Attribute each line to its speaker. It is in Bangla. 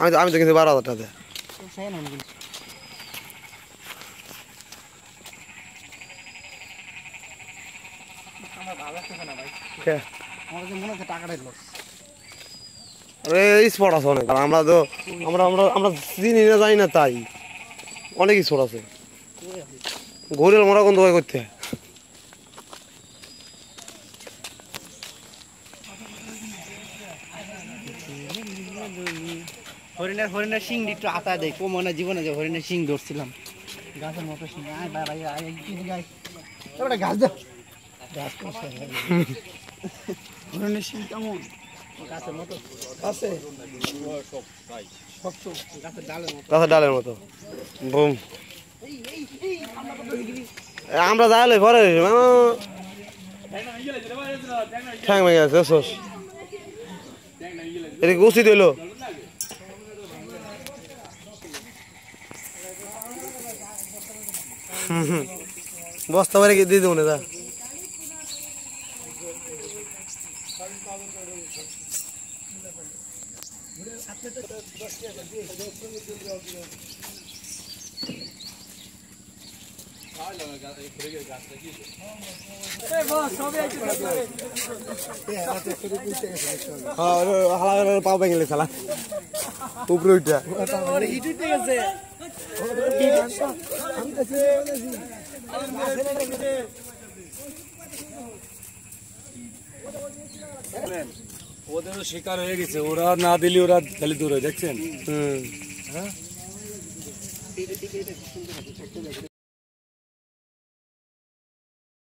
Speaker 1: আমি তো কিন্তু 12,000 টাকা দেয়। স্পট আছে অনেক, আমরা তো আমরা আমরা আমরা চিনি না জানি না, তাই অনেক স্পট আছে। ঘুরে মোরা কোন দোকান করতে
Speaker 2: হরিণের শিং একটু আতা দেয়, মনে জীবনে যে হরিণের শিং ধরছিলাম গাছের মতো শিং। গাছ দে হরিণের শিং কেমন গাছের মতো আছে,
Speaker 1: গাছের ডালের মতো। বুম আমরা যাইলে পরে ঠ্যাং ভেঙে গেছে। এটা গুছি দিল। বস্তা বাড়ি দিয়ে দেবো না দা। পাও ভেঙে গেলে শালা উপরে উঠা
Speaker 3: ওদেরও শিকার হয়ে গেছে, ওরা না দিলে ওরা খালি দূরে দেখছেন।